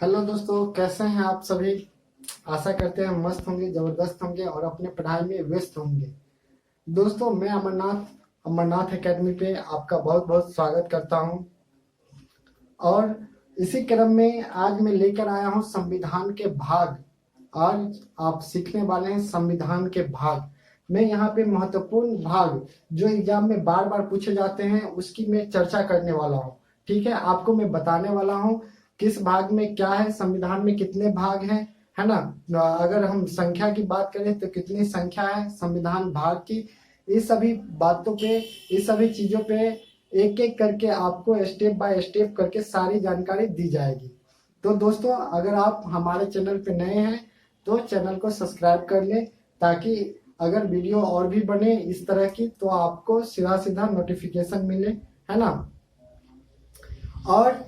Hello दोस्तों, कैसे हैं आप सभी। आशा करते हैं मस्त होंगे, जबरदस्त होंगे और अपने पढ़ाई में व्यस्त होंगे। दोस्तों, मैं अमरनाथ अमरनाथ एकेडमी पे आपका बहुत बहुत स्वागत करता हूं। और इसी क्रम में आज मैं लेकर आया हूं संविधान के भाग। आज आप सीखने वाले हैं संविधान के भाग। मैं यहाँ पे महत्वपूर्ण भाग जो एग्जाम में बार बार पूछे जाते हैं उसकी मैं चर्चा करने वाला हूँ। ठीक है, आपको मैं बताने वाला हूँ किस भाग में क्या है, संविधान में कितने भाग हैं, है ना। अगर हम संख्या की बात करें तो कितनी संख्या है संविधान भाग की। इस सभी बातों पे, इस सभी चीजों पे एक एक करके आपको स्टेप बाय स्टेप करके सारी जानकारी दी जाएगी। तो दोस्तों, अगर आप हमारे चैनल पे नए हैं तो चैनल को सब्सक्राइब कर लें, ताकि अगर वीडियो और भी बने इस तरह की तो आपको सीधा सीधा नोटिफिकेशन मिले, है ना। और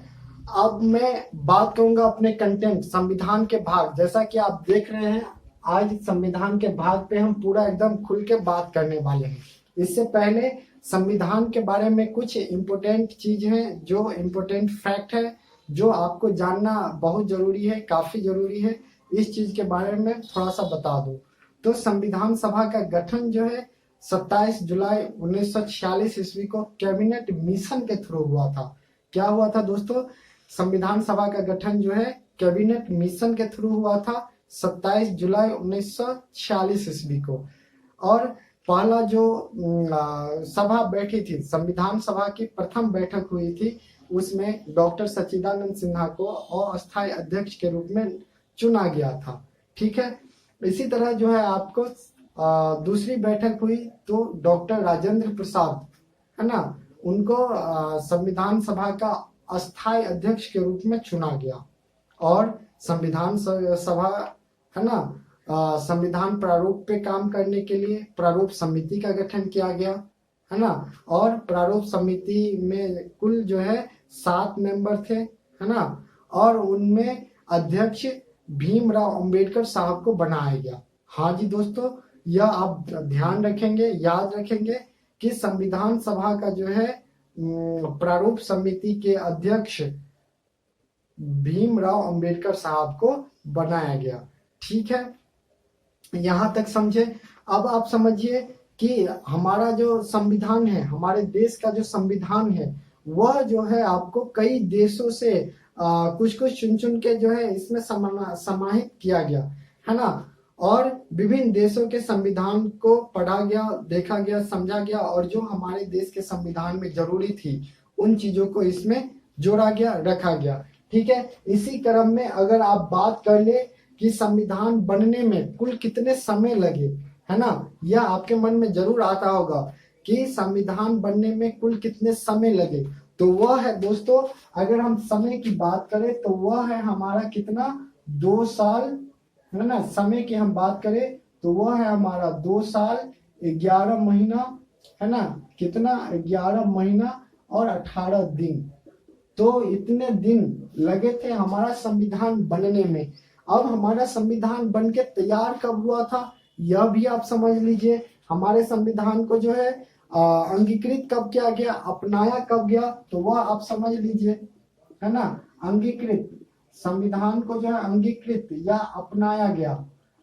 अब मैं बात करूंगा अपने कंटेंट संविधान के भाग। जैसा कि आप देख रहे हैं, आज संविधान के भाग पे हम पूरा एकदम खुल के बात करने वाले हैं। इससे पहले संविधान के बारे में कुछ इम्पोर्टेंट चीज है, जो इम्पोर्टेंट फैक्ट है, जो आपको जानना बहुत जरूरी है, काफी जरूरी है। इस चीज के बारे में थोड़ा सा बता दूं तो संविधान सभा का गठन जो है 27 जुलाई 1946 ईस्वी को कैबिनेट मिशन के थ्रू हुआ था। क्या हुआ था दोस्तों? संविधान सभा का गठन जो है कैबिनेट मिशन के थ्रू हुआ था 27 जुलाई 1946 ईस्वी को। और पहला जो सभा बैठी थी, संविधान सभा की प्रथम बैठक हुई थी, उसमें डॉक्टर सच्चिदानंद सिन्हा को अस्थायी अध्यक्ष के रूप में चुना गया था। ठीक है, इसी तरह जो है आपको दूसरी बैठक हुई तो डॉक्टर राजेंद्र प्रसाद, है ना, उनको संविधान सभा का अस्थायी अध्यक्ष के रूप में चुना गया। और संविधान सभा, है ना, संविधान प्रारूप पे काम करने के लिए प्रारूप समिति का गठन किया गया, है ना। और प्रारूप समिति में कुल जो है 7 मेंबर थे, है ना। और उनमें अध्यक्ष भीमराव अंबेडकर साहब को बनाया गया। हाँ जी दोस्तों, यह आप ध्यान रखेंगे, याद रखेंगे कि संविधान सभा का जो है प्रारूप समिति के अध्यक्ष भीमराव अंबेडकर साहब को बनाया गया। ठीक है, यहां तक समझे। अब आप समझिए कि हमारा जो संविधान है, हमारे देश का जो संविधान है, वह जो है आपको कई देशों से कुछ कुछ चुन चुन के जो है इसमें समाहित किया गया, है ना। और विभिन्न देशों के संविधान को पढ़ा गया, देखा गया, समझा गया, और जो हमारे देश के संविधान में जरूरी थी उन चीजों को इसमें जोड़ा गया, रखा गया। ठीक है, इसी क्रम में अगर आप बात कर ले कि संविधान बनने में कुल कितने समय लगे, है ना, यह आपके मन में जरूर आता होगा कि संविधान बनने में कुल कितने समय लगे। तो वह है दोस्तों, अगर हम समय की बात करें तो वह है हमारा कितना, 2 साल, है ना। समय की हम बात करें तो वह है हमारा 2 साल 11 महीना, है ना। कितना? 11 महीना और 18 दिन। तो इतने दिन लगे थे हमारा संविधान बनने में। अब हमारा संविधान बनके तैयार कब हुआ था, यह भी आप समझ लीजिए। हमारे संविधान को जो है अंगीकृत कब किया गया, अपनाया कब गया, तो वह आप समझ लीजिए, है ना। अंगीकृत, संविधान को जो है अंगीकृत या अपनाया गया,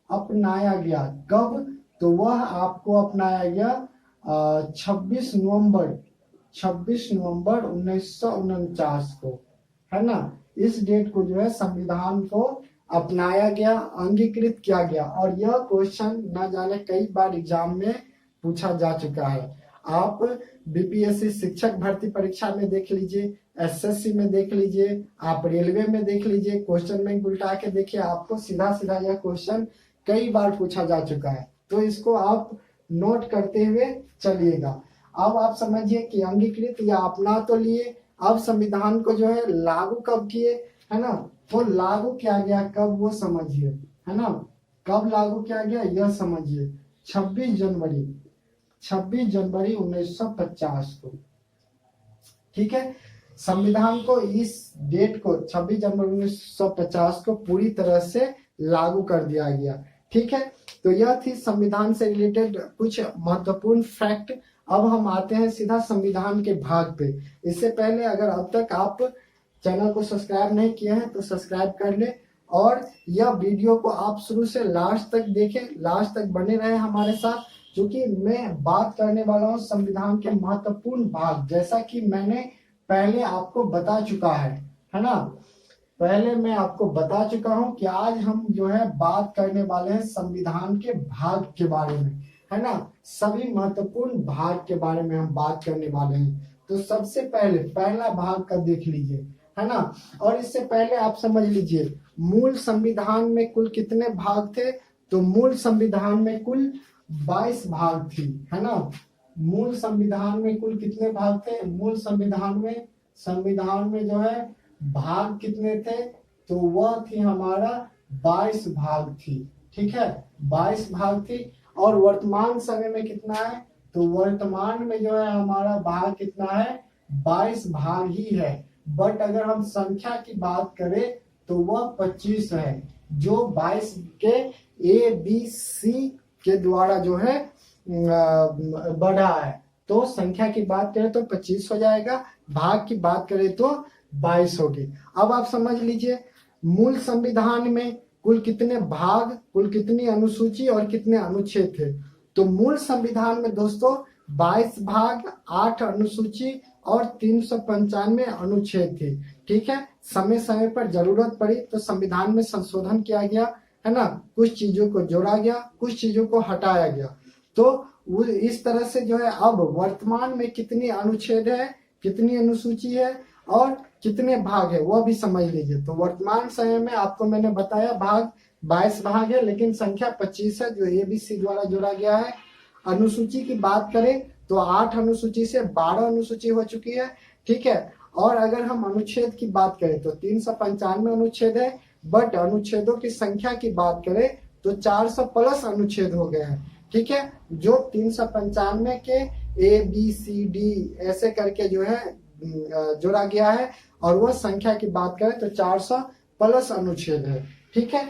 अपनाया गया कब, तो वह आपको अपनाया गया 26 नवंबर 1949 को, है ना। इस डेट को जो है संविधान को अपनाया गया, अंगीकृत किया गया। और यह क्वेश्चन न जाने कई बार एग्जाम में पूछा जा चुका है। आप बीपीएससी शिक्षक भर्ती परीक्षा में देख लीजिए, एसएससी में देख लीजिए, आप रेलवे में देख लीजिए, क्वेश्चन बैंक उल्टा के देखिए, आपको सीधा सीधा यह क्वेश्चन कई बार पूछा जा चुका है। तो इसको आप नोट करते हुए चलिएगा। अब आप समझिए कि अंगीकृत या अपना तो लिए, अब संविधान को जो है लागू कब किए, है ना। तो लागू किया गया कब, वो समझिए, है ना। कब लागू किया गया यह समझिए, 26 जनवरी 1950 को। ठीक है, संविधान को इस डेट को 26 जनवरी 1950 को पूरी तरह से लागू कर दिया गया। ठीक है, तो यह थी संविधान से रिलेटेड कुछ महत्वपूर्ण फैक्ट। अब हम आते हैं सीधा संविधान के भाग पे। इससे पहले अगर अब तक आप चैनल को सब्सक्राइब नहीं किए हैं तो सब्सक्राइब कर ले, और यह वीडियो को आप शुरू से लास्ट तक देखें, लास्ट तक बने रहे हमारे साथ, क्योंकि मैं बात करने वाला हूँ संविधान के महत्वपूर्ण भाग, जैसा कि मैंने पहले आपको बता चुका है ना। पहले मैं आपको बता चुका हूं कि आज हम जो है बात करने वाले हैं संविधान के भाग के बारे में, है ना। सभी महत्वपूर्ण भाग के बारे में हम बात करने वाले हैं। तो सबसे पहले पहला भाग का देख लीजिए, है ना। और इससे पहले आप समझ लीजिए मूल संविधान में कुल कितने भाग थे। तो मूल संविधान में कुल 22 भाग थी, है ना। मूल संविधान में कुल कितने भाग थे। मूल संविधान में जो है भाग कितने थे, तो वह थी हमारा 22 भाग थी, ठीक है, 22 भाग थी। और वर्तमान समय में कितना है, तो वर्तमान में जो है हमारा भाग कितना है, 22 भाग ही है। बट अगर हम संख्या की बात करें तो वह 25 है, जो 22 के ABC के द्वारा जो है बढ़ा है। तो संख्या की बात करें तो 25 हो जाएगा, भाग की बात करें तो 22 होगी। अब आप समझ लीजिए मूल संविधान में कुल कितने भाग, कुल कितनी अनुसूची और कितने अनुच्छेद थे। तो मूल संविधान में दोस्तों 22 भाग, 8 अनुसूची और 395 अनुच्छेद थे, ठीक है। समय समय पर जरूरत पड़ी तो संविधान में संशोधन किया गया, है ना। कुछ चीजों को जोड़ा गया, कुछ चीजों को हटाया गया। तो इस तरह से जो है अब वर्तमान में कितनी अनुच्छेद है, कितनी अनुसूची है और कितने भाग है वह भी समझ लीजिए। तो वर्तमान समय में आपको मैंने बताया भाग 22 भाग है, लेकिन संख्या 25 है जो ABC द्वारा जोड़ा गया है। अनुसूची की बात करें तो 8 अनुसूची से 12 अनुसूची हो चुकी है, ठीक है। और अगर हम अनुच्छेद की बात करें तो 395 अनुच्छेद है, बट अनुच्छेदों की संख्या की बात करें तो 400 प्लस अनुच्छेद हो गए हैं, ठीक है। जो 395 के ABCD ऐसे करके जो है जोड़ा गया है, और वह संख्या की बात करें तो 400 प्लस अनुच्छेद है, ठीक है।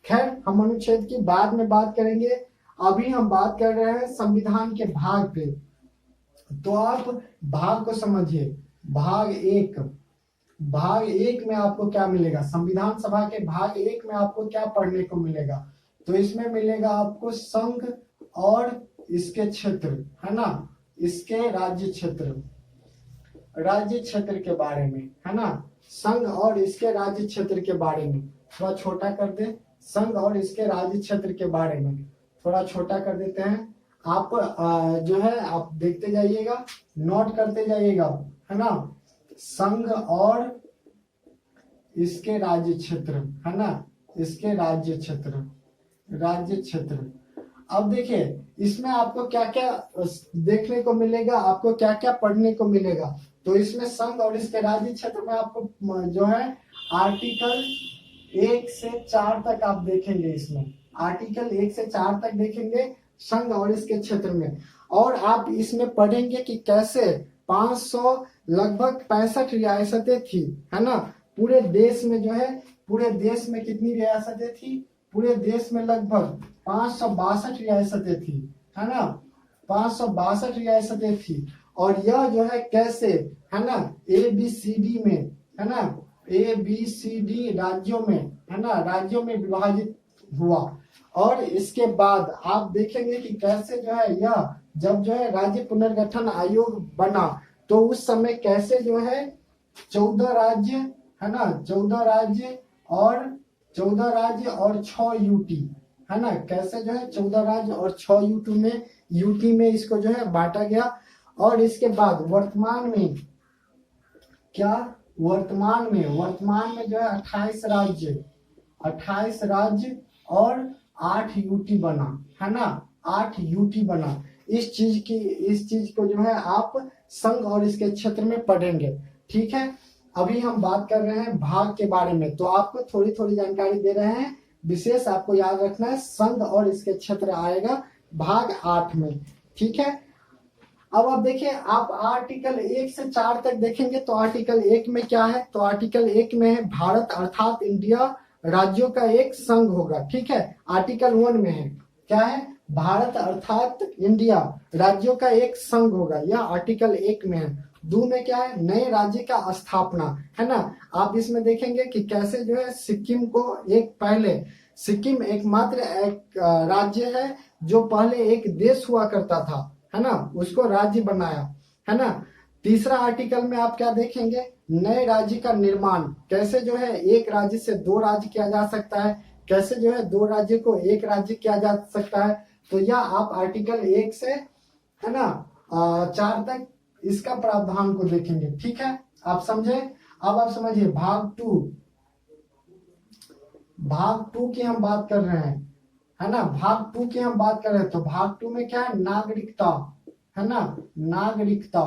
खैर हम अनुच्छेद की बाद में बात करेंगे, अभी हम बात कर रहे हैं संविधान के भाग पे। तो आप भाग को समझिए। भाग एक में आपको क्या मिलेगा, संविधान सभा के भाग 1 में आपको क्या पढ़ने को मिलेगा। तो इसमें मिलेगा आपको संघ और इसके क्षेत्र, है ना, इसके राज्य क्षेत्र के बारे में, है ना। संघ और इसके राज्य क्षेत्र के बारे में थोड़ा छोटा कर दे, संघ और इसके राज्य क्षेत्र के बारे में थोड़ा छोटा कर देते हैं। आप जो है आप देखते जाइएगा, नोट करते जाइएगा, है ना। संघ और इसके राज्य क्षेत्र, है ना, इसके राज्य क्षेत्र। अब देखिए इसमें आपको क्या क्या देखने को मिलेगा, आपको क्या क्या पढ़ने को मिलेगा। तो इसमें संघ और इसके राज्य क्षेत्र में आपको जो है आर्टिकल 1 से 4 तक आप देखेंगे। इसमें आर्टिकल 1 से 4 तक देखेंगे संघ और इसके क्षेत्र में। और आप इसमें पढ़ेंगे कि कैसे 500 लगभग 65 रियासतें थी, है ना। पूरे देश में जो है, पूरे देश में कितनी रियासतें थी, पूरे देश में लगभग 562 रियासतें थी, है ना, 562 रियासतें थी। और यह जो है कैसे, है ना, ABCD में, है ना, ABCD राज्यों में, है ना, राज्यों में विभाजित हुआ। और इसके बाद आप देखेंगे कि कैसे जो है यह जब जो है राज्य पुनर्गठन आयोग बना तो उस समय कैसे जो है 14 राज्य, है ना, 14 राज्य और 6 यूटी, है ना, कैसे जो है 14 राज्य और 6 यूटी में इसको जो है बांटा गया। और इसके बाद वर्तमान में क्या, वर्तमान में जो है 28 राज्य और 8 यूटी बना, है ना, 8 यूटी बना। इस चीज को जो है आप संघ और इसके क्षेत्र में पढ़ेंगे, ठीक है। अभी हम बात कर रहे हैं भाग के बारे में, तो आपको थोड़ी थोड़ी जानकारी दे रहे हैं। विशेष आपको याद रखना है संघ और इसके क्षेत्र आएगा भाग 8 में, ठीक है। अब आप देखिए, आप आर्टिकल 1 से 4 तक देखेंगे तो आर्टिकल 1 में क्या है, तो आर्टिकल 1 में है भारत अर्थात इंडिया राज्यों का एक संघ होगा, ठीक है। आर्टिकल 1 में है क्या है, भारत अर्थात इंडिया राज्यों का एक संघ होगा, यह आर्टिकल 1 में है। 2 में क्या है, नए राज्य का स्थापना, है ना। आप इसमें देखेंगे कि कैसे जो है सिक्किम को एक पहले, सिक्किम एकमात्र एक राज्य है जो पहले एक देश हुआ करता था, है ना, उसको राज्य बनाया, है ना। तीसरा आर्टिकल में आप क्या देखेंगे, नए राज्य का निर्माण, कैसे जो है एक राज्य से 2 राज्य किया जा सकता है, कैसे जो है 2 राज्य को एक राज्य किया जा सकता है। तो यह आप आर्टिकल 1 से, है ना, 4 तक इसका प्रावधान को देखेंगे। ठीक है, आप समझे। अब आप समझिए भाग 2, भाग 2 की हम बात कर रहे हैं, है ना। भाग 2 की हम बात कर रहे हैं तो भाग 2 में क्या है, नागरिकता, है ना, नागरिकता,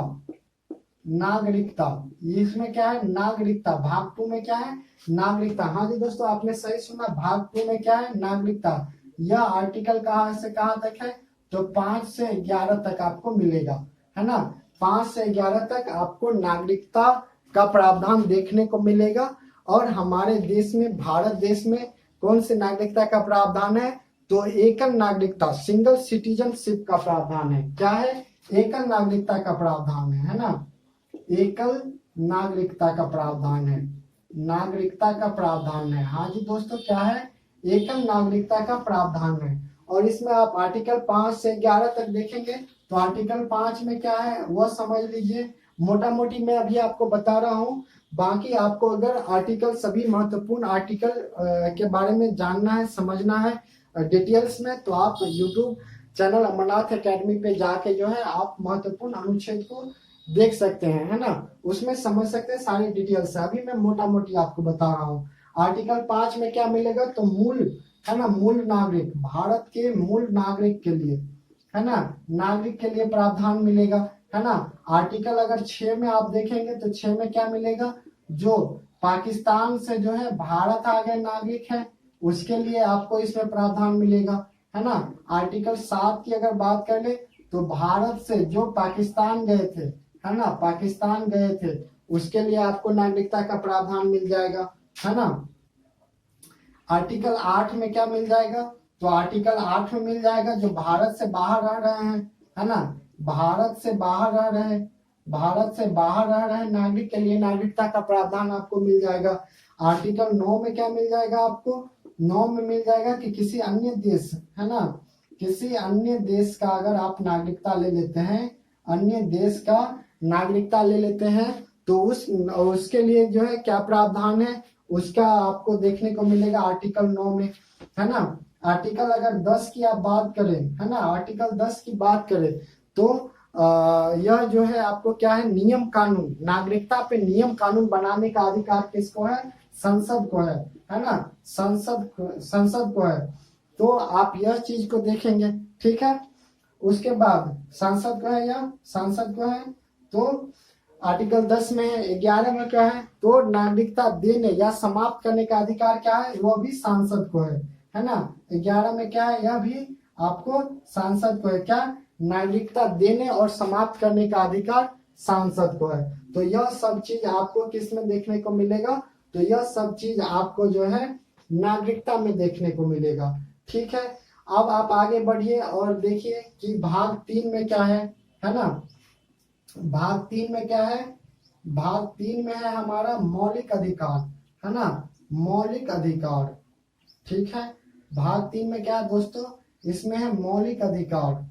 नागरिकता, इसमें क्या है, नागरिकता। भाग 2 में क्या है, नागरिकता। हाँ जी दोस्तों, आपने सही सुना, भाग 2 में क्या है, नागरिकता। यह आर्टिकल कहाँ से कहाँ तक है, तो 5 से 11 तक आपको मिलेगा, है ना। 5 से 11 तक आपको नागरिकता का प्रावधान देखने को मिलेगा। और हमारे देश में, भारत देश में कौन से नागरिकता का प्रावधान है, तो एकल नागरिकता, सिंगल सिटीजनशिप का प्रावधान है। क्या है, एकल नागरिकता का प्रावधान है ना, एकल नागरिकता का प्रावधान है, नागरिकता का प्रावधान है। हाँ जी दोस्तों, क्या है, एकल नागरिकता का प्रावधान है। और इसमें आप आर्टिकल 5 से 11 तक देखेंगे तो आर्टिकल 5 में क्या है वह समझ लीजिए, मोटा मोटी मैं अभी आपको बता रहा हूँ। बाकी आपको अगर आर्टिकल, सभी महत्वपूर्ण आर्टिकल के बारे में जानना है, समझना है डिटेल्स में, तो आप यूट्यूब चैनल अमरनाथ एकेडमी पे जाके जो है आप महत्वपूर्ण अनुच्छेद को देख सकते हैं, है ना, उसमें समझ सकते हैं सारी डिटेल्स। अभी मैं मोटा मोटी आपको बता रहा हूँ। आर्टिकल 5 में क्या मिलेगा, तो मूल, है ना, मूल नागरिक, भारत के मूल नागरिक के लिए, है ना, नागरिक के लिए प्रावधान मिलेगा, है ना। आर्टिकल अगर 6 में आप देखेंगे तो 6 में क्या मिलेगा, जो पाकिस्तान से जो है भारत आ गए नागरिक है, उसके लिए आपको इसमें प्रावधान मिलेगा, है ना। आर्टिकल 7 की अगर बात कर ले तो भारत से जो पाकिस्तान गए थे, है ना, पाकिस्तान गए थे, उसके लिए आपको नागरिकता का प्रावधान मिल जाएगा, है ना। आर्टिकल 8 में क्या मिल जाएगा, तो आर्टिकल 8 में मिल जाएगा जो भारत से बाहर रह रहे हैं, है ना, भारत से बाहर रह रहे, भारत से बाहर रह रहे नागरिक के लिए नागरिकता का प्रावधान आपको मिल जाएगा। आर्टिकल 9 में क्या मिल जाएगा आपको, 9 में मिल जाएगा कि किसी अन्य देश, है ना, किसी अन्य देश का अगर आप नागरिकता ले लेते हैं, अन्य देश का नागरिकता ले लेते हैं, तो उसके लिए जो है क्या प्रावधान है, उसका आपको देखने को मिलेगा आर्टिकल 9 में, है ना। आर्टिकल अगर 10 की आप बात करें, है ना, आर्टिकल 10 की बात करें तो यह जो है आपको क्या है, नियम कानून, नागरिकता पे नियम कानून बनाने का अधिकार किसको है, संसद को है ना, संसद को है। तो आप यह चीज को देखेंगे, ठीक है। उसके बाद संसद को है, या संसद को है, तो आर्टिकल 10 में है। 11 में क्या है, तो नागरिकता देने या समाप्त करने का अधिकार क्या है, वो भी सांसद को है ना। 11 में क्या है, यह भी आपको सांसद को है, क्या, नागरिकता देने और समाप्त करने का अधिकार सांसद को है। तो यह सब चीज आपको किस में देखने को मिलेगा, तो यह सब चीज आपको जो है नागरिकता में देखने को मिलेगा। ठीक है, अब आप आगे बढ़िए और देखिए कि भाग 3 में क्या है ना। भाग 3 में क्या है, भाग 3 में है हमारा मौलिक अधिकार, है ना, मौलिक अधिकार। ठीक है, भाग 3 में क्या है दोस्तों, इसमें है मौलिक अधिकार।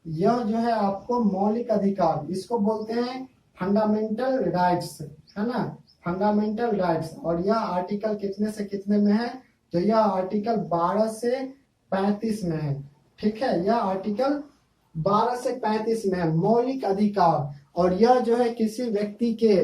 यह जो है आपको मौलिक अधिकार, इसको बोलते हैं फंडामेंटल राइट्स, है ना, फंडामेंटल राइट्स। और यह आर्टिकल कितने से कितने में है, तो यह आर्टिकल 12 से 35 में है। ठीक है, यह आर्टिकल 12 से 35 में है, मौलिक अधिकार। और यह जो है किसी व्यक्ति के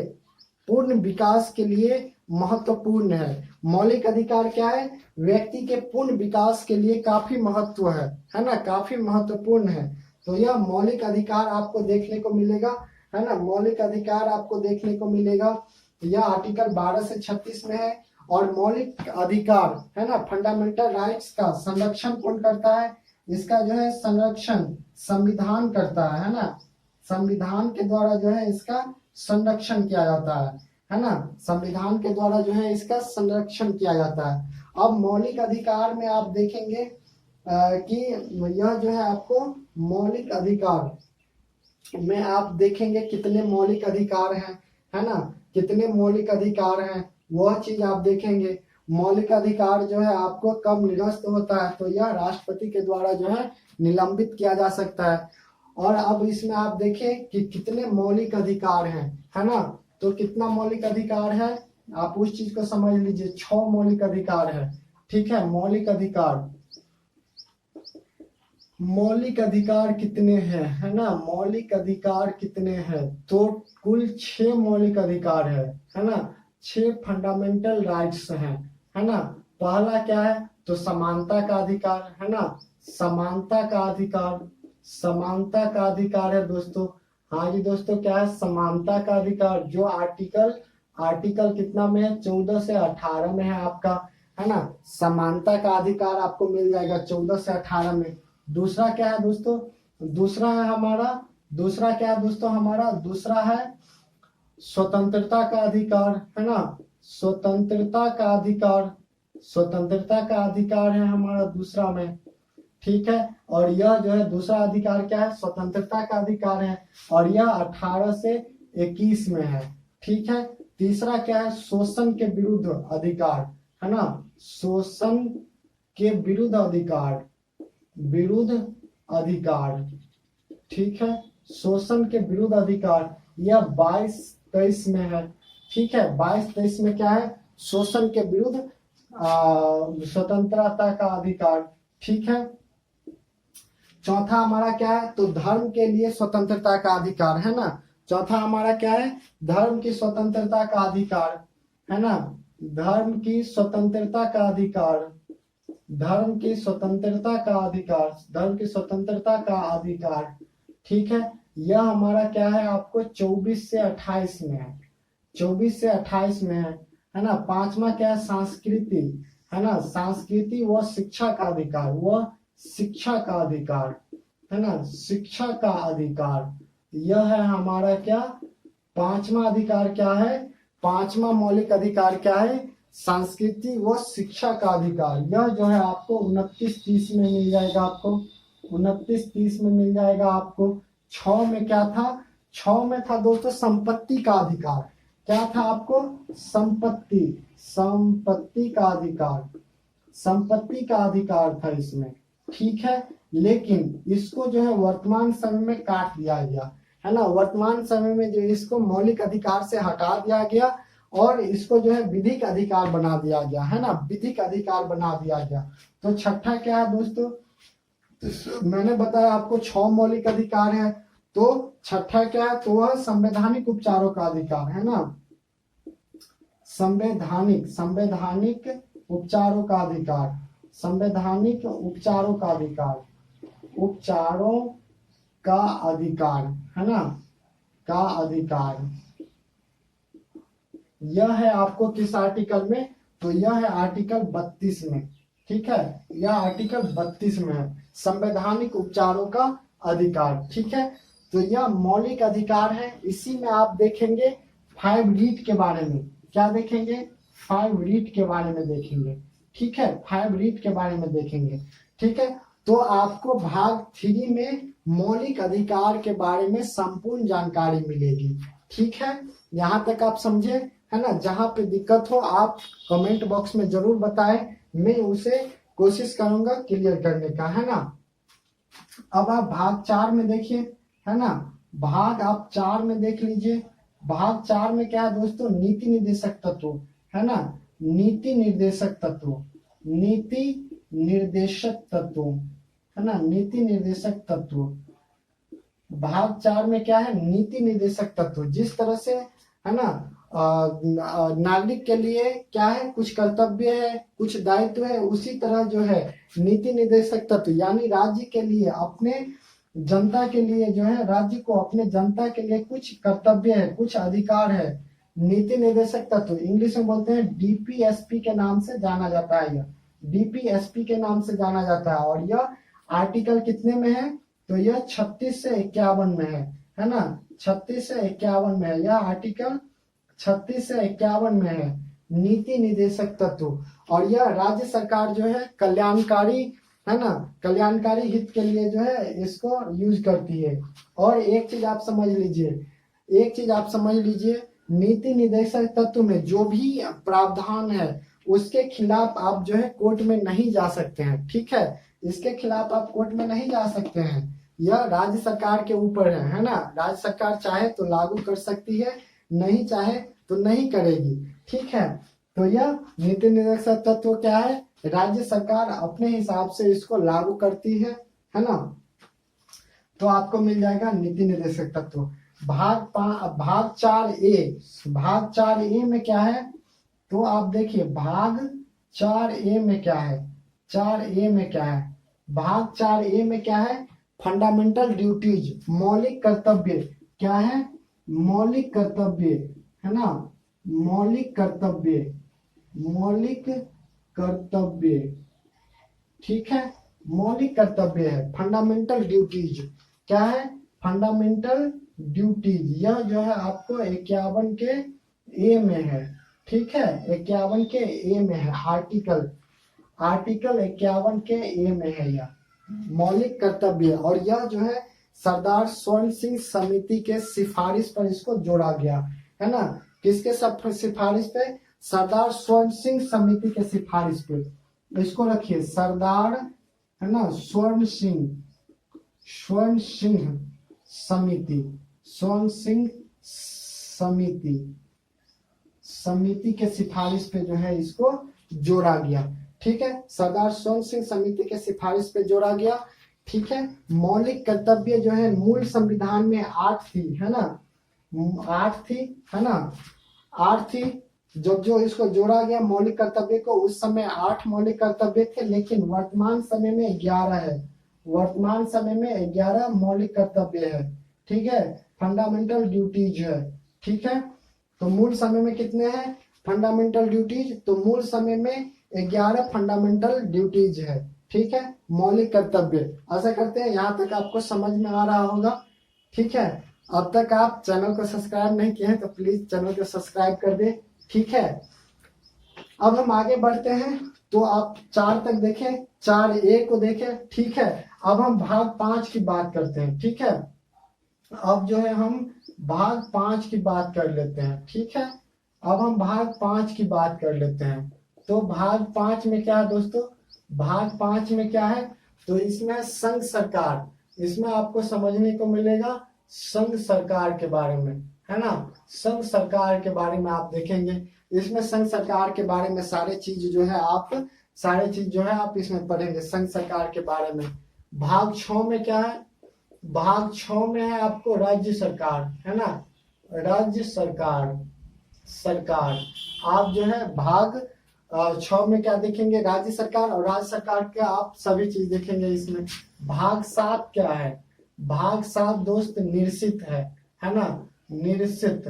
पूर्ण विकास के लिए महत्वपूर्ण है। मौलिक अधिकार क्या है, व्यक्ति के पूर्ण विकास के लिए काफी महत्व है ना, काफी महत्वपूर्ण है। तो यह मौलिक अधिकार आपको देखने को मिलेगा, है ना, मौलिक अधिकार आपको देखने को मिलेगा। यह आर्टिकल 12 से 36 में है। और मौलिक अधिकार, है ना, फंडामेंटल राइट्स का संरक्षण कौन करता है, इसका जो है संरक्षण संविधान करता है ना, संविधान के द्वारा जो है इसका संरक्षण किया जाता है ना, संविधान के द्वारा जो है इसका संरक्षण किया जाता है। अब मौलिक अधिकार में आप देखेंगे कि यह जो है आपको मौलिक अधिकार में आप देखेंगे कितने मौलिक अधिकार हैं, है ना, कितने मौलिक अधिकार हैं वह चीज आप देखेंगे। मौलिक अधिकार जो है आपको कब निरस्त होता है, तो यह राष्ट्रपति के द्वारा जो है निलंबित किया जा सकता है। और अब इसमें आप देखें कि कितने मौलिक अधिकार हैं, है ना, तो कितना मौलिक अधिकार है आप उस चीज को समझ लीजिए। 6 मौलिक अधिकार है, ठीक है। मौलिक अधिकार, मौलिक अधिकार कितने हैं, है ना, मौलिक अधिकार कितने हैं, तो कुल 6 मौलिक अधिकार है ना, 6 फंडामेंटल राइट्स हैं, है ना। पहला क्या है, तो समानता का अधिकार, है ना, समानता का अधिकार, समानता का अधिकार है दोस्तों। हाँ जी दोस्तों, क्या है, समानता का अधिकार, जो आर्टिकल कितना में है, 14 से 18 में है आपका, है ना। समानता का अधिकार आपको मिल जाएगा 14 से 18 में। दूसरा क्या है दोस्तों, दूसरा है हमारा, दूसरा क्या है दोस्तों हमारा, दूसरा है स्वतंत्रता का अधिकार, है ना, स्वतंत्रता का अधिकार, स्वतंत्रता का अधिकार है हमारा दूसरा में, ठीक है। और यह जो है दूसरा अधिकार क्या है, स्वतंत्रता का अधिकार है, और यह 18 से 21 में है, ठीक है। तीसरा क्या है, शोषण के विरुद्ध अधिकार, है ना, शोषण के विरुद्ध अधिकार, विरुद्ध अधिकार, ठीक है, शोषण के विरुद्ध अधिकार, यह 22-23 में है, ठीक है। 22-23 में क्या है, शोषण के विरुद्ध स्वतंत्रता का अधिकार, ठीक है। चौथा हमारा क्या है, तो धर्म के लिए स्वतंत्रता का अधिकार, है ना। चौथा हमारा क्या है, धर्म की स्वतंत्रता का अधिकार, है ना, धर्म की स्वतंत्रता का अधिकार, धर्म की स्वतंत्रता का अधिकार, धर्म की स्वतंत्रता का अधिकार, ठीक है। यह हमारा क्या है, आपको 24 से 28 में है, 24 से 28 में है ना। पांचवा क्या है, संस्कृति, है ना, संस्कृति व शिक्षा का अधिकार, वह शिक्षा का अधिकार, है ना, शिक्षा का अधिकार, यह है हमारा क्या, पांचवा अधिकार क्या है, पांचवा मौलिक अधिकार क्या है, संस्कृति व शिक्षा का अधिकार। यह जो है आपको 29-30 में मिल जाएगा, आपको 29-30 में मिल जाएगा आपको। 6 में क्या था, 6 में था दोस्तों संपत्ति का अधिकार, क्या था आपको, संपत्ति, संपत्ति का अधिकार, संपत्ति का अधिकार था इसमें, ठीक है। लेकिन इसको जो है वर्तमान समय में काट दिया गया, है ना, वर्तमान समय में जो इसको मौलिक अधिकार से हटा दिया गया और इसको जो है विधिक अधिकार बना दिया गया, है ना, विधिक अधिकार बना दिया गया। तो छठा क्या है दोस्तों, मैंने बताया आपको 6 मौलिक अधिकार है, तो छठा क्या है, तो वह संवैधानिक उपचारों का अधिकार, है ना, संवैधानिक, संवैधानिक उपचारों का अधिकार, संवैधानिक उपचारों का अधिकार, उपचारों का अधिकार, है ना, का अधिकार, यह है आपको किस आर्टिकल में, तो यह है आर्टिकल 32 में, ठीक है, यह आर्टिकल 32 में है, संवैधानिक उपचारों का अधिकार, ठीक है। तो यह मौलिक अधिकार है। इसी में आप देखेंगे 5 रीट के बारे में, क्या देखेंगे, 5 रीट के बारे में देखेंगे, ठीक है, 5 रीट के बारे में देखेंगे, ठीक है। तो आपको भाग 3 में मौलिक अधिकार के बारे में संपूर्ण जानकारी मिलेगी, ठीक है। यहाँ तक आप समझे, है ना। जहाँ पे दिक्कत हो आप कमेंट बॉक्स में जरूर बताएं, मैं उसे कोशिश करूंगा क्लियर करने का, है ना। अब आप भाग 4 में देखिए, है ना, भाग आप 4 में देख लीजिए। भाग 4 में क्या है दोस्तों, नीति निर्देशक तत्व, है ना, नीति निर्देशक तत्व, नीति निर्देशक तत्व, है ना, नीति निर्देशक तत्व। भाग 4 में क्या है, नीति निर्देशक तत्व, जिस तरह से, है ना, नागरिक के लिए क्या है, कुछ कर्तव्य है, कुछ दायित्व है, उसी तरह जो है नीति निर्देशक तत्व यानी राज्य के लिए, अपने जनता के लिए जो है, राज्य को अपने जनता के लिए कुछ कर्तव्य है, कुछ अधिकार है। नीति निर्देशक तत्व इंग्लिश में बोलते हैं डीपीएसपी के नाम से जाना जाता है, यह डीपीएसपी के नाम से जाना जाता है। और यह आर्टिकल कितने में है, तो यह 36 से 51 में है ना, 36 से 51 में है, यह आर्टिकल 36 से 51 में है, नीति निर्देशक तत्व। और यह राज्य सरकार जो है कल्याणकारी है ना, कल्याणकारी हित के लिए जो है इसको यूज करती है। और एक चीज आप समझ लीजिए, एक चीज आप समझ लीजिए, नीति निर्देशक तत्व में जो भी प्रावधान है उसके खिलाफ आप जो है कोर्ट में नहीं जा सकते हैं, ठीक है, इसके खिलाफ आप कोर्ट में नहीं जा सकते हैं। यह राज्य सरकार के ऊपर है ना, राज्य सरकार चाहे तो लागू कर सकती है, नहीं चाहे तो नहीं करेगी, ठीक है। तो यह नीति निर्देशक तत्व क्या है, राज्य सरकार अपने हिसाब से इसको लागू करती है ना। तो आपको मिल जाएगा नीति निर्देशक तत्व। भाग 4A, भाग 4A में क्या है, तो आप देखिए भाग 4A में क्या है, 4A में क्या है, भाग 4A में क्या है, फंडामेंटल ड्यूटीज, मौलिक कर्तव्य, क्या है, मौलिक कर्तव्य, है ना, मौलिक कर्तव्य, मौलिक कर्तव्य, ठीक है, मौलिक कर्तव्य है, फंडामेंटल ड्यूटीज, क्या है, फंडामेंटल ड्यूटीज। यह जो है आपको 51 के ए में है, ठीक है, 51 के ए में है, आर्टिकल 51 के ए में है यह मौलिक कर्तव्य। और यह जो है सरदार स्वर्ण सिंह समिति के सिफारिश पर इसको जोड़ा गया, है ना, किसके सिफारिश पे, सरदार स्वर्ण सिंह समिति के सिफारिश पे, इसको रखिए सरदार, है ना, स्वर्ण सिंह समिति, स्वर्ण सिंह समिति के सिफारिश पे जो है इसको जोड़ा गया, ठीक है, सरदार स्वर्ण सिंह समिति के सिफारिश पे जोड़ा गया, ठीक है। मौलिक कर्तव्य जो है मूल संविधान में 8 थी, है ना, 8 थी, है ना, 8 थी। जब जो इसको जोड़ा गया मौलिक कर्तव्य को, उस समय 8 मौलिक कर्तव्य थे, लेकिन वर्तमान समय में 11 है, वर्तमान समय में 11 मौलिक कर्तव्य है, ठीक है, फंडामेंटल ड्यूटीज है, ठीक है। तो मूल समय में कितने हैं फंडामेंटल ड्यूटीज, तो मूल समय में 11 फंडामेंटल ड्यूटीज है, ठीक है, मौलिक कर्तव्य। आशा करते हैं यहाँ तक आपको समझ में आ रहा होगा, ठीक है। अब तक आप चैनल को सब्सक्राइब नहीं किए हैं तो प्लीज चैनल को सब्सक्राइब कर दे, ठीक है। अब हम आगे बढ़ते हैं, तो आप 4 तक देखें, 4A को देखें, ठीक है। अब हम भाग 5 की बात करते हैं, ठीक है। अब जो है हम भाग 5 की बात कर लेते हैं, ठीक है। अब हम भाग 5 की बात कर लेते हैं। तो भाग 5 में क्या है दोस्तों, भाग 5 में क्या है, तो इसमें संघ सरकार, इसमें आपको समझने को मिलेगा संघ सरकार के बारे में, है ना, संघ सरकार के बारे में आप देखेंगे। इसमें संघ सरकार के बारे में सारे चीज जो है आप इसमें पढ़ेंगे संघ सरकार के बारे में। भाग 6 में क्या है, भाग 6 में है आपको राज्य सरकार, है ना, राज्य सरकार। आप जो है भाग 6 में क्या देखेंगे, राज्य सरकार, और राज्य सरकार के आप सभी चीज देखेंगे इसमें। भाग 7 क्या है, भाग 7 दोस्त निरसित है ना, निरसित।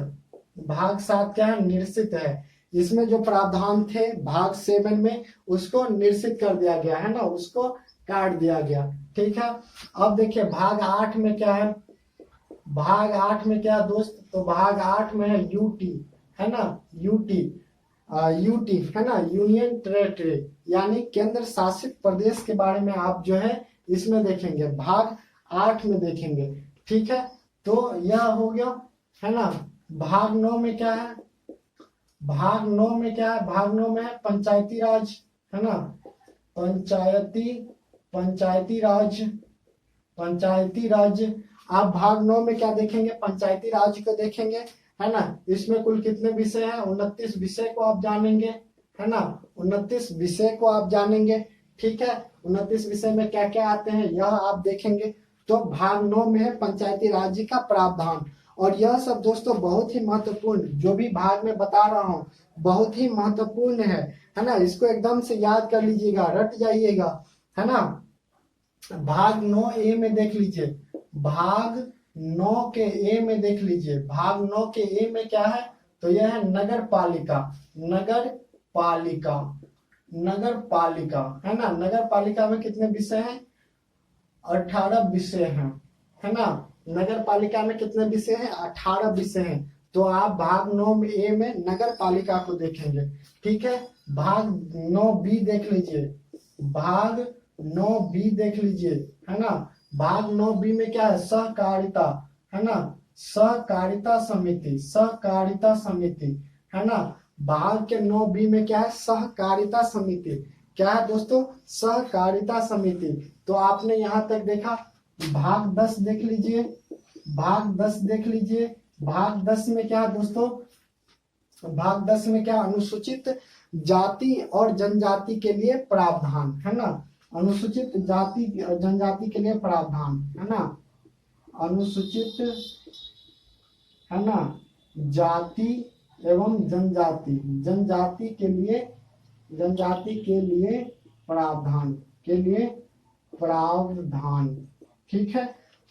भाग 7 क्या है, निरसित है। इसमें जो प्रावधान थे भाग 7 में उसको निरसित कर दिया गया, है ना, उसको काट दिया गया, ठीक है। अब देखिए भाग 8 में क्या है, भाग 8 में क्या दोस्त, तो भाग 8 में है यूटी, है ना, यूटी है ना, यूनियन टेरिटरी, यानी केंद्र शासित प्रदेश के बारे में आप जो है इसमें देखेंगे, भाग 8 में देखेंगे, ठीक है। तो यह हो गया, है ना। भाग 9 में क्या है, भाग 9 में क्या है, भाग 9 में है पंचायती राज, है ना, पंचायती राज। आप भाग 9 में क्या देखेंगे, पंचायती राज को देखेंगे, है ना। इसमें कुल कितने विषय हैं, 29 विषय को आप जानेंगे, है ना, 29 विषय को आप जानेंगे, ठीक है। 29 विषय में क्या क्या आते हैं यह आप देखेंगे। तो भाग 9 में है पंचायती राज का प्रावधान। और यह सब दोस्तों बहुत ही महत्वपूर्ण, जो भी भाग में बता रहा हूँ बहुत ही महत्वपूर्ण है ना, इसको एकदम से याद कर लीजिएगा, रट जाइएगा, है ना। भाग 9A में देख लीजिए, भाग 9 के ए में देख लीजिए, भाग 9 के ए में क्या है, तो यह है नगर पालिका, है ना। नगर पालिका में कितने विषय हैं, 18 विषय हैं, है ना। नगर पालिका में कितने विषय हैं, 18 विषय हैं। तो आप भाग 9A में नगर पालिका को देखेंगे, ठीक है। भाग 9B देख लीजिए, भाग 9B देख लीजिए, है ना। भाग 9B में क्या है, सहकारिता, है ना, सहकारिता समिति, सहकारिता समिति, है ना। भाग के 9B में क्या है, सहकारिता समिति, क्या है दोस्तों, सहकारिता समिति। तो आपने यहां तक देखा। भाग 10 देख लीजिए, भाग 10 देख लीजिए। भाग 10 में क्या है दोस्तों, भाग 10 में क्या, अनुसूचित जाति और जनजाति के लिए प्रावधान, है ना। अनुसूचित जाति जनजाति के लिए प्रावधान, है ना। अनुसूचित, है ना, जाति एवं जनजाति, जनजाति के लिए, जनजाति के लिए प्रावधान, के लिए प्रावधान, ठीक है।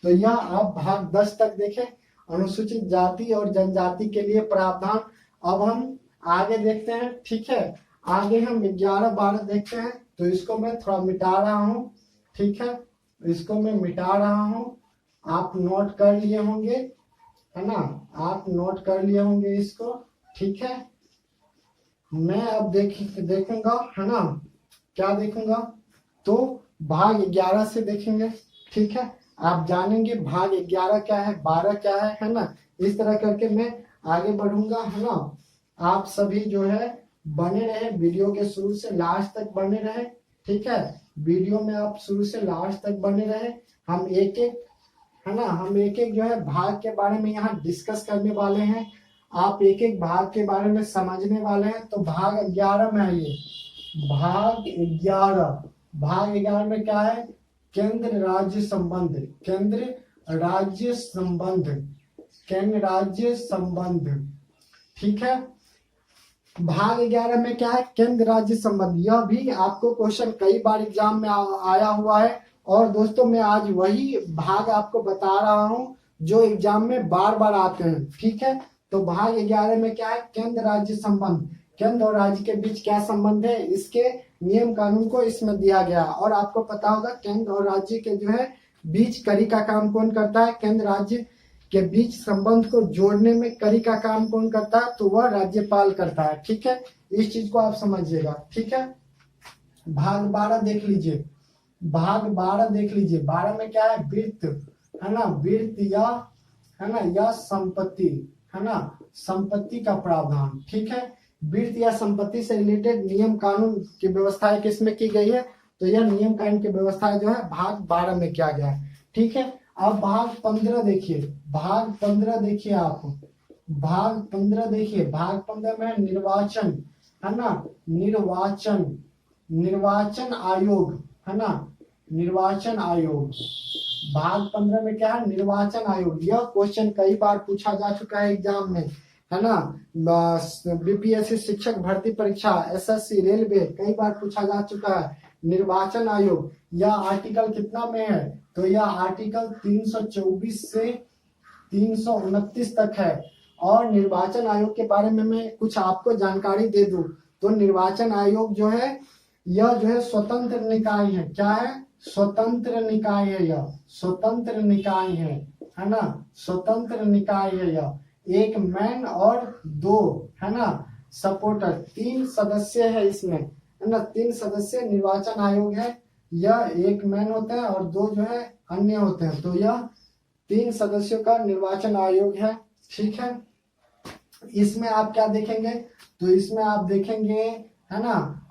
तो यह आप भाग 10 तक देखें, अनुसूचित जाति और जनजाति के लिए प्रावधान। अब हम आगे देखते हैं, ठीक है। आगे हम 11-12 देखते हैं। तो इसको मैं थोड़ा मिटा रहा हूँ, ठीक है, इसको मैं मिटा रहा हूँ। आप नोट कर लिए होंगे, है ना, आप नोट कर लिए होंगे इसको, ठीक है। मैं अब देखूंगा, है ना, क्या देखूंगा, तो भाग 11 से देखेंगे, ठीक है। आप जानेंगे भाग 11 क्या है, 12 क्या है ना। इस तरह करके मैं आगे बढ़ूंगा, है ना। आप सभी जो है बने रहे, वीडियो के शुरू से लास्ट तक बने रहे, ठीक है। वीडियो में आप शुरू से लास्ट तक बने रहे। हम एक एक, है ना, हम एक एक जो है भाग के बारे में यहाँ डिस्कस करने वाले हैं। आप एक एक भाग के बारे में समझने वाले हैं। तो भाग 11 में आइए, भाग 11, भाग 11 में क्या है, केंद्र राज्य संबंध, केंद्र राज्य संबंध, केंद्र राज्य संबंध, ठीक है। भाग 11 में क्या है, केंद्र राज्य संबंध। यह भी आपको क्वेश्चन कई बार एग्जाम में आया हुआ है। और दोस्तों मैं आज वही भाग आपको बता रहा हूं जो एग्जाम में बार बार आते हैं, ठीक है। तो भाग 11 में क्या है, केंद्र राज्य संबंध, केंद्र और राज्य के बीच क्या संबंध है, इसके नियम कानून को इसमें दिया गया। और आपको पता होगा केंद्र और राज्य के जो है बीच कड़ी का काम कौन करता है, केंद्र राज्य के बीच संबंध को जोड़ने में कड़ी का काम कौन करता है, तो वह राज्यपाल करता है, ठीक है। इस चीज को आप समझिएगा, ठीक है। भाग 12 देख लीजिए, भाग 12 देख लीजिए। 12 में क्या है, वित्त, है ना, वित्त या, है ना, या संपत्ति, है ना, संपत्ति का प्रावधान, ठीक है। वित्त या संपत्ति से रिलेटेड नियम कानून की व्यवस्थाएं किसमें की गई है, तो यह नियम कानून की व्यवस्था जो है भाग 12 में किया गया है, ठीक है। अब भाग 15 देखिए, भाग 15 देखिए आप, भाग 15 देखिए। भाग 15 में निर्वाचन, है ना, निर्वाचन, निर्वाचन आयोग, है ना, निर्वाचन आयोग। भाग 15 में क्या है, निर्वाचन आयोग। यह क्वेश्चन कई बार पूछा जा चुका है एग्जाम में, है ना। बीपीएससी शिक्षक भर्ती परीक्षा, एसएससी, रेलवे, कई बार पूछा जा चुका है। निर्वाचन आयोग, यह आर्टिकल कितना में है, तो यह आर्टिकल 324 से 329 तक है। और निर्वाचन आयोग के बारे में मैं कुछ आपको जानकारी दे दूं, तो निर्वाचन आयोग जो है यह जो है स्वतंत्र निकाय है। क्या है, स्वतंत्र निकाय है, यह स्वतंत्र निकाय है ना, स्वतंत्र निकाय है यह। एक मैन और 2, है ना, सपोर्टर, 3 सदस्य है इसमें, है ना, 3 सदस्य निर्वाचन आयोग है। यह एक मैन होता है और 2 जो है अन्य होते हैं। तो यह 3 सदस्यों का निर्वाचन आयोग है, ठीक है। इसमें आप क्या देखेंगे, तो इसमें आप देखेंगे, है ना,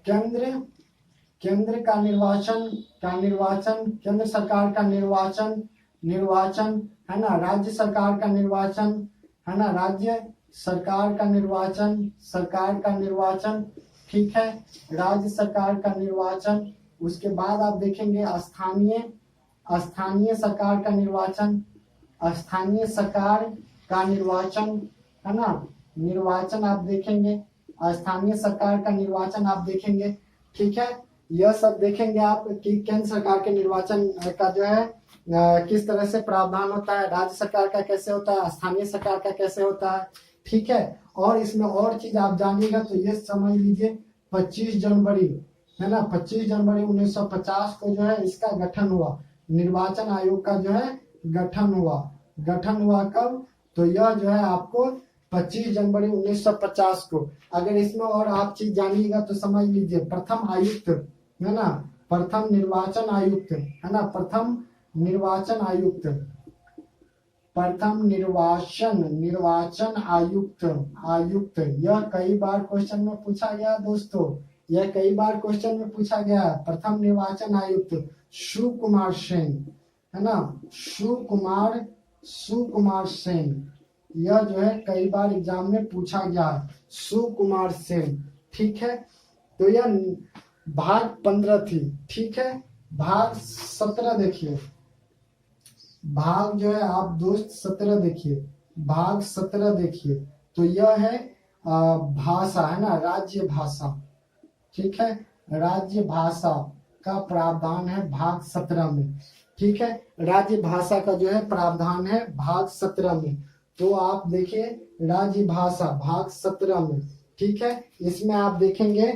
केंद्र, केंद्र का निर्वाचन, केंद्र सरकार का निर्वाचन, निर्वाचन, है ना, राज्य सरकार का निर्वाचन, है ना, राज्य सरकार का निर्वाचन, सरकार का निर्वाचन, ठीक है, राज्य सरकार का निर्वाचन। उसके बाद आप देखेंगे स्थानीय, स्थानीय सरकार का निर्वाचन, स्थानीय सरकार का निर्वाचन, है ना, निर्वाचन आप देखेंगे, स्थानीय सरकार का निर्वाचन आप देखेंगे, ठीक है। यह सब देखेंगे आप कि केंद्र सरकार के निर्वाचन का जो है किस तरह से प्रावधान होता है, राज्य सरकार का कैसे होता है, स्थानीय सरकार का कैसे होता है, ठीक है। और इसमें और चीज आप जानिएगा तो ये समझ लीजिए 25 जनवरी, है ना, 25 जनवरी 1950 को जो है इसका गठन हुआ, निर्वाचन आयोग का जो है गठन हुआ। गठन हुआ कब, तो यह जो है आपको 25 जनवरी 1950 को। अगर इसमें और आप चीज जानिएगा तो समझ लीजिए प्रथम आयुक्त, है ना, प्रथम निर्वाचन आयुक्त, है ना, प्रथम निर्वाचन आयुक्त, प्रथम निर्वाचन आयुक्त, आयुक्त। यह कई बार क्वेश्चन में पूछा गया दोस्तों, यह कई बार क्वेश्चन में पूछा गया। प्रथम निर्वाचन आयुक्त सुकुमार सेन, है ना, सुकुमार सेन। यह जो है कई बार एग्जाम में पूछा गया, सुकुमार सेन। ठीक है, तो यह भाग 15 थी। ठीक है, भाग 17 देखिए, भाग जो है आप दोस्त 17 देखिए, भाग 17 देखिए। तो यह है भाषा, है ना, राज्य भाषा। ठीक है, राज्य भाषा का प्रावधान है भाग 17 में। ठीक है, राज्य भाषा का जो है प्रावधान है भाग 17 में। तो आप देखिए राज्य भाषा भाग 17 में। ठीक है, इसमें आप देखेंगे,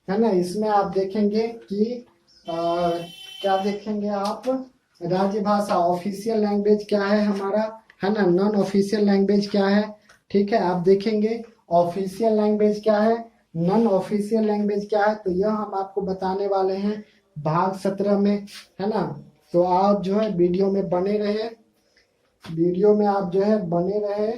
है ना, इसमें आप देखेंगे कि क्या देखेंगे आप, राज्य भाषा ऑफिशियल लैंग्वेज क्या है हमारा, है ना, नॉन ऑफिशियल लैंग्वेज क्या है। ठीक है, आप देखेंगे ऑफिशियल लैंग्वेज क्या है, नॉन ऑफिशियल लैंग्वेज क्या है। तो यह हम आपको बताने वाले हैं भाग 17 में, है ना। तो आप जो है वीडियो में बने रहे, वीडियो में आप जो है बने रहे।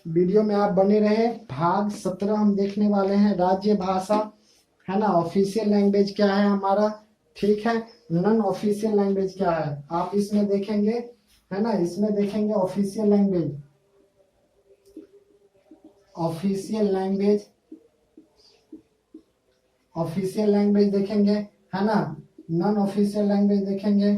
वीडियो में आप बने रहे। भाग 17 हम देखने वाले हैं, राज्य भाषा, है ना, ऑफिशियल लैंग्वेज क्या है हमारा। ठीक है, नॉन ऑफिशियल लैंग्वेज क्या है आप इसमें देखेंगे, है ना, इसमें देखेंगे official language, official language, official language देखेंगे, है ना, नॉन ऑफिशियल लैंग्वेज देखेंगे।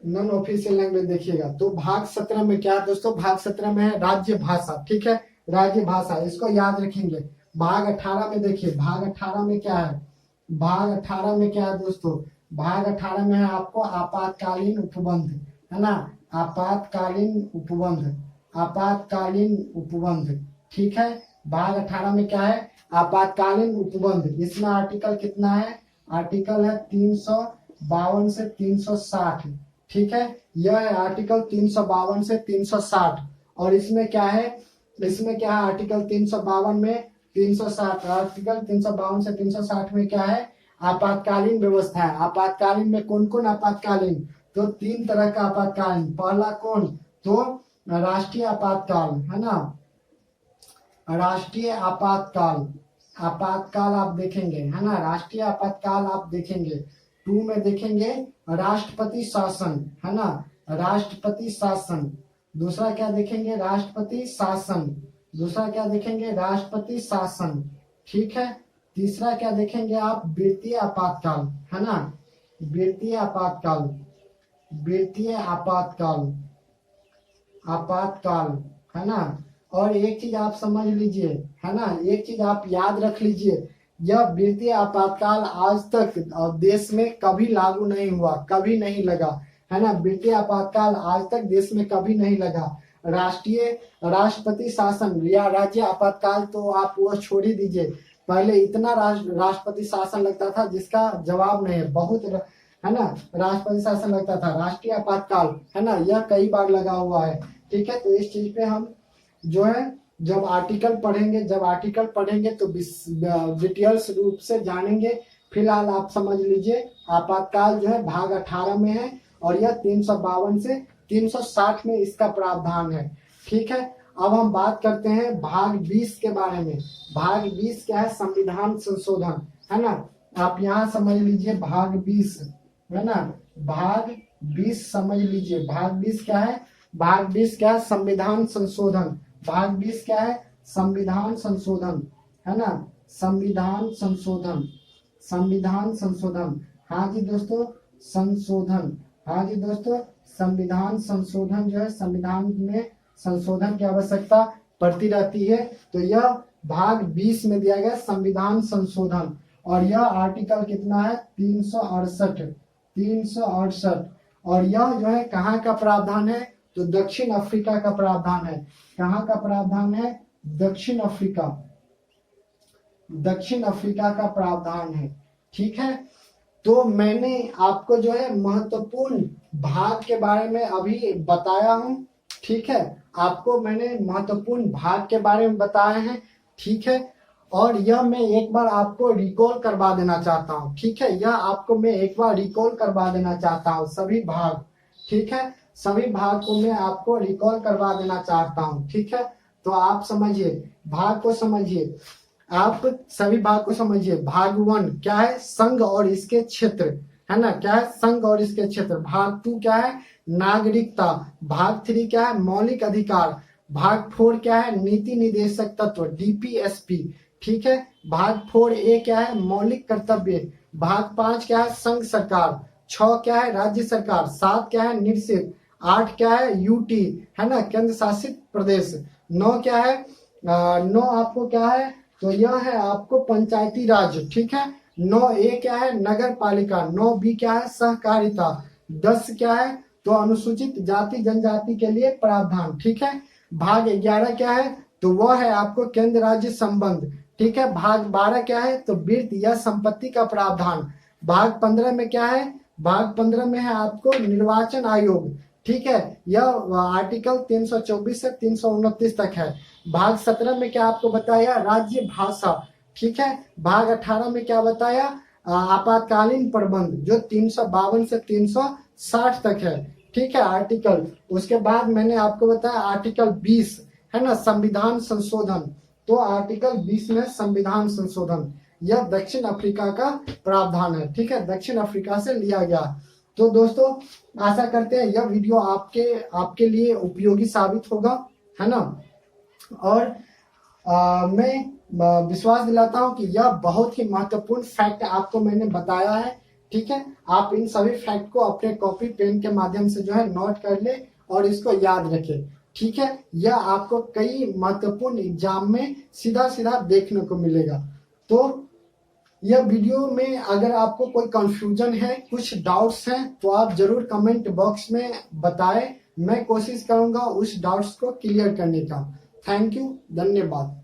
नॉन ऑफिशियल लैंग्वेज देखिएगा। तो भाग 17 में क्या है दोस्तों, भाग 17 में है राज्य भाषा। ठीक है, राज्य भाषा, इसको याद रखेंगे। भाग 18 में देखिए, भाग 18 में क्या है, भाग 18 में क्या है दोस्तों, भाग 18 में है आपको आपातकालीन उपबंध, है ना, आपातकालीन उपबंध, आपातकालीन उपबंध। ठीक है, भाग 18 में क्या है, आपातकालीन उपबंध। इसमें आर्टिकल कितना है, आर्टिकल है 352 से 360। ठीक है, यह है आर्टिकल 352 से 360। और इसमें क्या है, इसमें क्या है, आर्टिकल 352 में 360, आर्टिकल 352 से 360 में क्या है, आपातकालीन व्यवस्था है। आपातकालीन में कौन कौन आपातकालीन, तो 3 तरह का आपातकालीन। पहला कौन, तो राष्ट्रीय आपातकाल, है ना, राष्ट्रीय आपातकाल, आपातकाल आप देखेंगे, है ना, राष्ट्रीय आपातकाल आप देखेंगे। 2 में देखेंगे राष्ट्रपति शासन, है ना, राष्ट्रपति शासन। दूसरा क्या देखेंगे, राष्ट्रपति शासन। दूसरा क्या देखेंगे, राष्ट्रपति शासन। ठीक है, तीसरा क्या देखेंगे आप, वित्तीय आपातकाल, है ना, वित्तीय आपातकाल, वित्तीय आपातकाल, आपातकाल, है ना। और एक चीज आप समझ लीजिए, है ना, एक चीज आप याद रख लीजिए, यह वित्तीय आपातकाल आज तक देश में कभी लागू नहीं हुआ, कभी नहीं लगा, है ना, वित्तीय आपातकाल आज तक देश में कभी नहीं लगा। राष्ट्रपति शासन या राज्य आपातकाल तो आप वो छोड़ ही दीजिए, पहले इतना राष्ट्रपति शासन लगता था जिसका जवाब नहीं है, बहुत, है ना, राष्ट्रपति शासन लगता था। राष्ट्रीय आपातकाल, है ना, यह कई बार लगा हुआ है। ठीक है, तो इस चीज पे हम जो है जब आर्टिकल पढ़ेंगे, जब आर्टिकल पढ़ेंगे तो डिटेल्स रूप से जानेंगे। फिलहाल आप समझ लीजिए आपातकाल जो है भाग 18 में है और यह 352 से 360 में इसका प्रावधान है। ठीक है, अब हम बात करते हैं भाग 20 के बारे में। भाग 20 क्या है, संविधान संशोधन, है ना, आप यहाँ समझ लीजिए भाग 20, है ना, भाग 20 समझ लीजिए। भाग 20 क्या है, भाग 20 क्या है, संविधान संशोधन। भाग 20 क्या है, संविधान संशोधन, है ना, संविधान संशोधन, संविधान संशोधन। हाँ जी दोस्तों, संशोधन, हाँ जी दोस्तों, संविधान संशोधन जो है, संविधान में संशोधन की आवश्यकता पड़ती रहती है। तो यह भाग 20 में दिया गया संविधान संशोधन, और यह आर्टिकल कितना है, 368, 368। और यह जो है कहाँ का प्रावधान है, तो दक्षिण अफ्रीका का प्रावधान है। कहाँ का प्रावधान है, दक्षिण अफ्रीका, दक्षिण अफ्रीका का प्रावधान है। ठीक है, तो मैंने आपको जो है महत्वपूर्ण भाग के बारे में अभी बताया हूं, ठीक है। आपको मैंने महत्वपूर्ण भाग के बारे में बताया है, ठीक है। और यह मैं एक बार आपको रिकॉल करवा देना चाहता हूं, ठीक है। यह आपको मैं एक बार रिकॉल करवा देना चाहता हूं, सभी भाग, ठीक है। सभी भाग को मैं आपको रिकॉल करवा देना चाहता हूं, ठीक है। तो आप समझिए, भाग को समझिए, आप सभी भाग को समझिए। भाग 1 क्या है, संघ और इसके क्षेत्र, है ना, क्या है, संघ और इसके क्षेत्र। भाग 2 क्या है, नागरिकता। भाग 3 क्या है, मौलिक अधिकार। भाग 4 क्या है, नीति निदेशक तत्व, डीपीएसपी, ठीक है। भाग 4A क्या है, मौलिक कर्तव्य। भाग 5 क्या है, संघ सरकार। 6 क्या है, राज्य सरकार। 7 क्या है, निश्चित। 8 क्या है, यूटी, है ना, केंद्र शासित प्रदेश। 9 क्या है, 9 आपको क्या है, तो यह है आपको पंचायती राज, ठीक है। 9A क्या है, नगर पालिका। 9B क्या है, सहकारिता। 10 क्या है, तो अनुसूचित जाति जनजाति के लिए प्रावधान, ठीक है। भाग 11 क्या है, तो वह है आपको केंद्र राज्य संबंध, ठीक है। भाग 12 क्या है, तो वित्त या संपत्ति का प्रावधान। भाग 15 में क्या है, भाग 15 में है आपको निर्वाचन आयोग, ठीक है। यह आर्टिकल 324 से 329 तक है। भाग 17 में क्या आपको बताया, राज्य भाषा, ठीक है। भाग 18 में क्या बताया, आपातकालीन प्रबंध, जो 352 से 360 तक है, ठीक है, आर्टिकल। उसके बाद मैंने आपको बताया आर्टिकल 20, है ना, संविधान संशोधन। तो आर्टिकल 20 में संविधान संशोधन, यह दक्षिण अफ्रीका का प्रावधान है, ठीक है, दक्षिण अफ्रीका से लिया गया। तो दोस्तों आशा करते हैं यह वीडियो आपके लिए उपयोगी साबित होगा, है ना। और मैं विश्वास दिलाता हूं कि यह बहुत ही महत्वपूर्ण फैक्ट आपको मैंने बताया है, ठीक है। आप इन सभी फैक्ट को अपने कॉपी पेन के माध्यम से जो है नोट कर ले और इसको याद रखें, ठीक है। यह आपको कई महत्वपूर्ण एग्जाम में सीधा सीधा देखने को मिलेगा। तो यह वीडियो में अगर आपको कोई कंफ्यूजन है, कुछ डाउट्स हैं, तो आप जरूर कमेंट बॉक्स में बताएं। मैं कोशिश करूंगा उस डाउट्स को क्लियर करने का। थैंक यू, धन्यवाद।